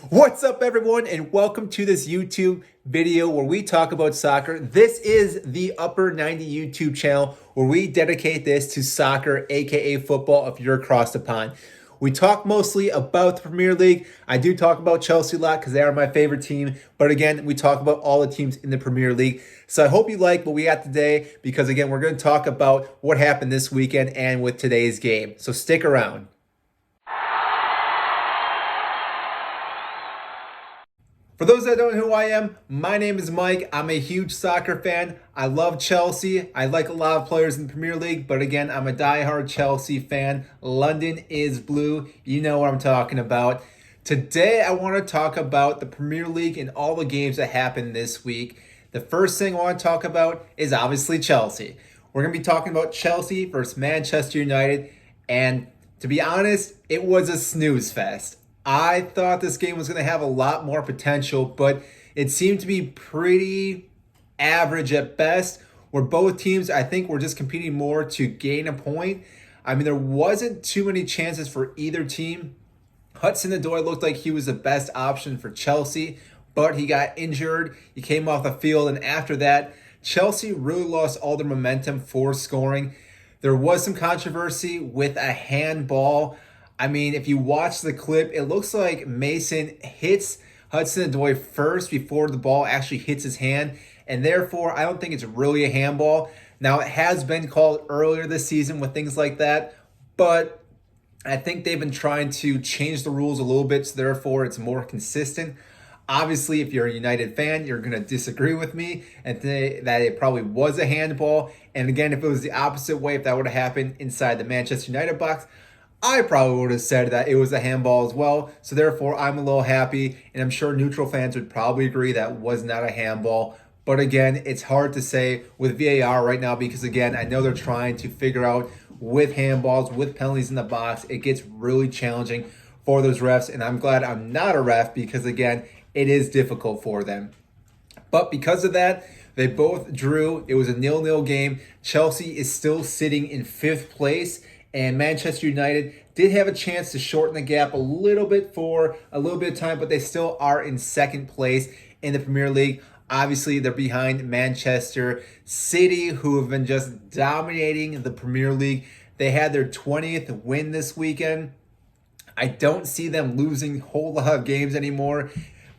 What's up, everyone, and welcome to this YouTube video where we talk about soccer. This is the Upper 90 YouTube channel where we dedicate this to soccer, aka football, if you're across the pond. We talk mostly about the Premier League. I do talk about Chelsea a lot because they are my favorite team. But again, we talk about all the teams in the Premier League. So I hope you like what we got today because, again, we're going to talk about what happened this weekend and with today's game. So stick around. For those that don't know who I am, my name is Mike. I'm a huge soccer fan. I love Chelsea. I like a lot of players in the Premier League, but again, I'm a diehard Chelsea fan. London is blue. You know what I'm talking about. Today, I want to talk about the Premier League and all the games that happened this week. The first thing I want to talk about is obviously Chelsea. We're going to be talking about Chelsea versus Manchester United, and to be honest, it was a snooze fest. I thought this game was going to have a lot more potential, but it seemed to be pretty average at best, where both teams, I think, were just competing more to gain a point. I mean, there wasn't too many chances for either team. Hudson-Odoi looked like he was the best option for Chelsea, but he got injured. He came off the field, and after that, Chelsea really lost all their momentum for scoring. There was some controversy with a handball. I mean, if you watch the clip, it looks like Mason hits Hudson-Odoi first before the ball actually hits his hand. And therefore, I don't think it's really a handball. Now, it has been called earlier this season with things like that. But I think they've been trying to change the rules a little bit. So therefore, it's more consistent. Obviously, if you're a United fan, you're going to disagree with me and think that it probably was a handball. And again, if it was the opposite way, if that would have happened inside the Manchester United box, I probably would have said that it was a handball as well. So therefore, I'm a little happy, and I'm sure neutral fans would probably agree that was not a handball. But again, it's hard to say with VAR right now because, again, I know they're trying to figure out with handballs, with penalties in the box. It gets really challenging for those refs, and I'm glad I'm not a ref because, again, it is difficult for them. But because of that, they both drew. It was a 0-0 game. Chelsea is still sitting in 5th place. And Manchester United did have a chance to shorten the gap a little bit for a little bit of time, but they still are in 2nd place in the Premier League. Obviously, they're behind Manchester City, who have been just dominating the Premier League. They had their 20th win this weekend. I don't see them losing a whole lot of games anymore.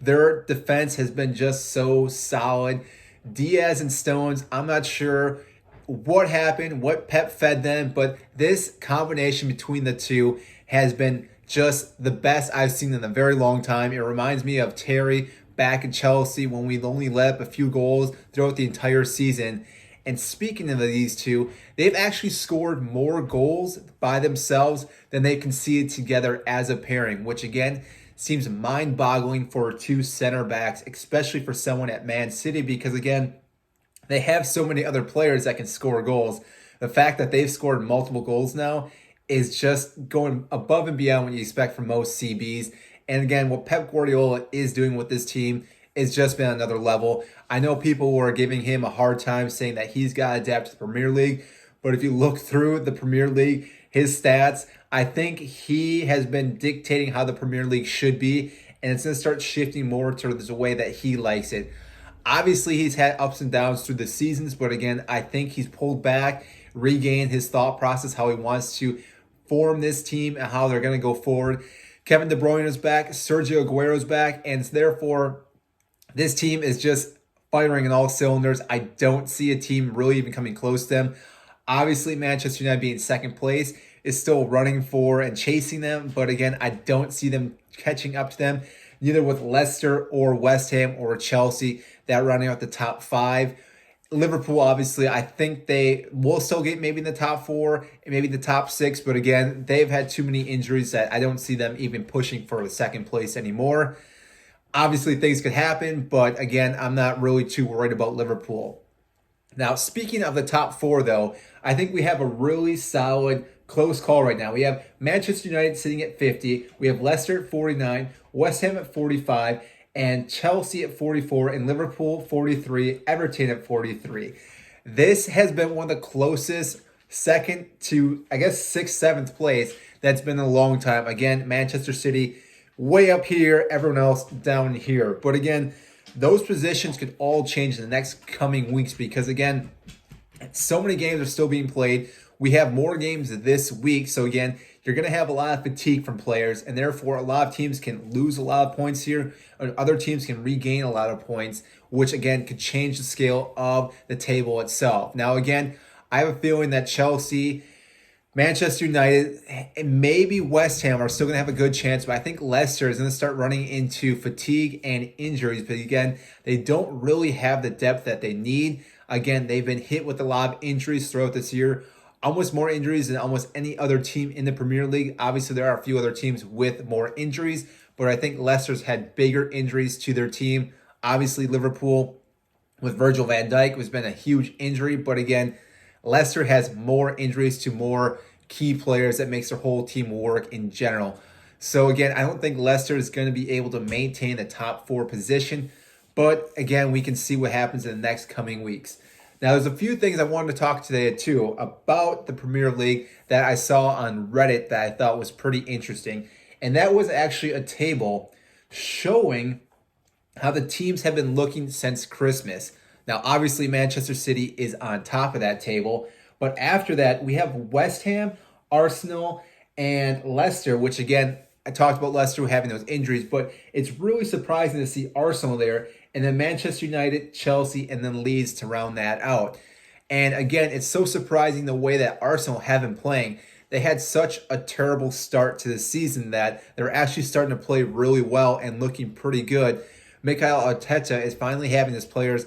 Their defense has been just so solid. Diaz and Stones, I'm not sure what happened, what Pep fed them, but this combination between the two has been just the best I've seen in a very long time. It reminds me of Terry back in Chelsea when we only let up a few goals throughout the entire season. And speaking of these two, they've actually scored more goals by themselves than they conceded together as a pairing, which again seems mind-boggling for two center backs, especially for someone at Man City, because again, they have so many other players that can score goals. The fact that they've scored multiple goals now is just going above and beyond what you expect from most CBs. And again, what Pep Guardiola is doing with this team is just been another level. I know people were giving him a hard time saying that he's got to adapt to the Premier League. But if you look through the Premier League, his stats, I think he has been dictating how the Premier League should be. And it's going to start shifting more towards the way that he likes it. Obviously, he's had ups and downs through the seasons, but again, I think he's pulled back, regained his thought process, how he wants to form this team and how they're going to go forward. Kevin De Bruyne is back, Sergio Aguero is back, and therefore, this team is just firing in all cylinders. I don't see a team really even coming close to them. Obviously, Manchester United being 2nd place is still running for and chasing them, but again, I don't see them catching up to them, neither with Leicester or West Ham or Chelsea that are running out the top 5. Liverpool, obviously, I think they will still get maybe in the top 4 and maybe the top 6. But again, they've had too many injuries that I don't see them even pushing for the 2nd place anymore. Obviously, things could happen. But again, I'm not really too worried about Liverpool. Now, speaking of the top 4, though, I think we have a really solid close call right now. We have Manchester United sitting at 50. We have Leicester at 49. West Ham at 45. And Chelsea at 44, and Liverpool 43, Everton at 43. This has been one of the closest 2nd to, I guess, 6th, 7th place that's been in a long time. Again, Manchester City way up here, everyone else down here. But again, those positions could all change in the next coming weeks because again, so many games are still being played. We have more games this week. So again, you're going to have a lot of fatigue from players, and therefore a lot of teams can lose a lot of points here, and other teams can regain a lot of points, which again could change the scale of the table itself. Now again, I have a feeling that Chelsea, Manchester United, and maybe West Ham are still going to have a good chance, but I think Leicester is going to start running into fatigue and injuries. But again, they don't really have the depth that they need. Again, they've been hit with a lot of injuries throughout this year, almost more injuries than almost any other team in the Premier League. Obviously, there are a few other teams with more injuries, but I think Leicester's had bigger injuries to their team. Obviously, Liverpool with Virgil van Dijk has been a huge injury, but again, Leicester has more injuries to more key players that makes their whole team work in general. So again, I don't think Leicester is going to be able to maintain the top 4 position, but again, we can see what happens in the next coming weeks. Now, there's a few things I wanted to talk today too about the Premier League that I saw on Reddit that I thought was pretty interesting. And that was actually a table showing how the teams have been looking since Christmas. Now, obviously, Manchester City is on top of that table. But after that, we have West Ham, Arsenal, and Leicester, which again, I talked about Leicester having those injuries, but it's really surprising to see Arsenal there, and then Manchester United, Chelsea, and then Leeds to round that out. And again, it's so surprising the way that Arsenal have been playing. They had such a terrible start to the season that they're actually starting to play really well and looking pretty good. Mikel Arteta is finally having his players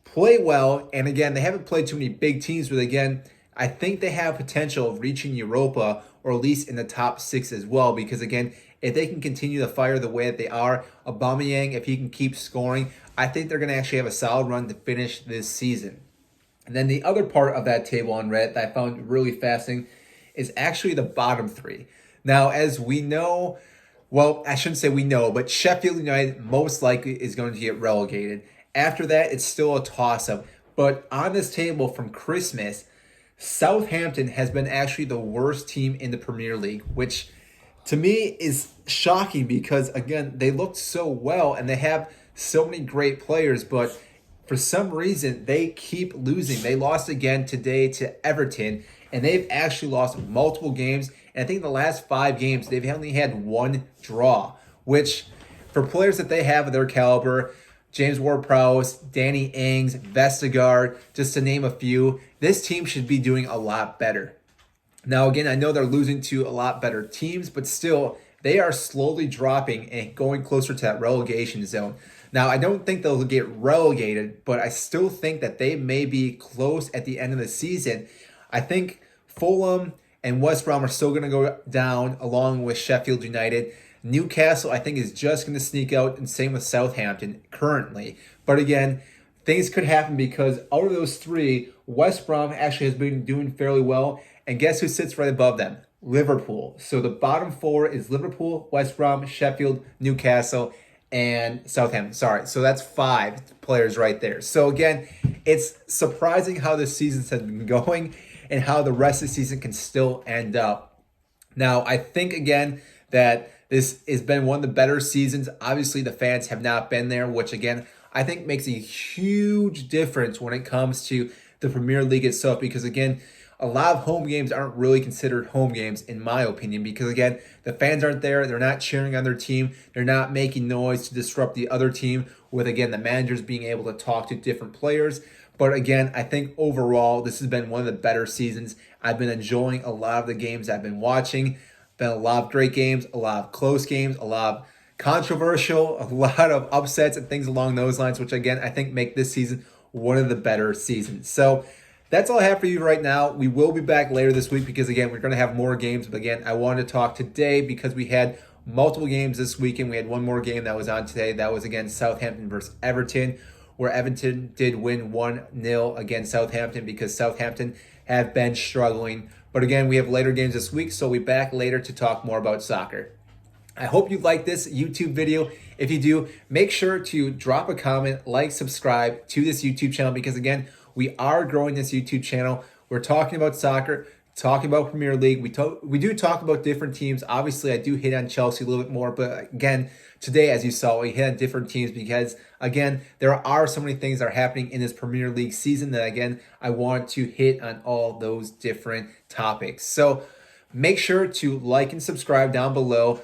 play well, and again, they haven't played too many big teams, but again, I think they have potential of reaching Europa or at least in the top 6 as well, because again, if they can continue to fire the way that they are, Aubameyang, if he can keep scoring, I think they're going to actually have a solid run to finish this season. And then the other part of that table on Reddit that I found really fascinating is actually the bottom 3. Now, as we know, well, I shouldn't say we know, but Sheffield United most likely is going to get relegated. After that, it's still a toss-up. But on this table from Christmas, Southampton has been actually the worst team in the Premier League, which to me is shocking because, again, they looked so well and they have so many great players, but for some reason, they keep losing. They lost again today to Everton, and they've actually lost multiple games. And I think in the last 5 games, they've only had 1 draw, which for players that they have of their caliber, James Ward-Prowse, Danny Ings, Vestergaard, just to name a few, this team should be doing a lot better. Now, again, I know they're losing to a lot better teams, but still, they are slowly dropping and going closer to that relegation zone. Now, I don't think they'll get relegated, but I still think that they may be close at the end of the season. I think Fulham and West Brom are still going to go down along with Sheffield United. Newcastle, I think, is just going to sneak out, and same with Southampton currently. But again, things could happen because out of those 3, West Brom actually has been doing fairly well. And guess who sits right above them? Liverpool. So the bottom 4 is Liverpool, West Brom, Sheffield, Newcastle, and Southampton. Sorry. So that's 5 players right there. So again, it's surprising how the seasons have been going and how the rest of the season can still end up. Now, I think, again, that this has been one of the better seasons. Obviously, the fans have not been there, which, again, I think makes a huge difference when it comes to the Premier League itself. Because, again, a lot of home games aren't really considered home games, in my opinion. Because, again, the fans aren't there. They're not cheering on their team. They're not making noise to disrupt the other team with, again, the managers being able to talk to different players. But again, I think overall, this has been one of the better seasons. I've been enjoying a lot of the games I've been watching. Been a lot of great games, a lot of close games, a lot of controversial, a lot of upsets and things along those lines, which again, I think make this season one of the better seasons. So that's all I have for you right now. We will be back later this week because again, we're going to have more games. But again, I wanted to talk today because we had multiple games this weekend. We had one more game that was on today. That was against Southampton versus Everton, where Everton did win 1-0 against Southampton because Southampton have been struggling. But again, we have later games this week, so we'll be back later to talk more about soccer. I hope you like this YouTube video. If you do, make sure to drop a comment, like, subscribe to this YouTube channel because again, we are growing this YouTube channel. We're talking about soccer, talking about Premier League. We do talk about different teams. Obviously, I do hit on Chelsea a little bit more, but again, today, as you saw, we hit on different teams because, again, there are so many things that are happening in this Premier League season that, again, I want to hit on all those different topics. So make sure to like and subscribe down below.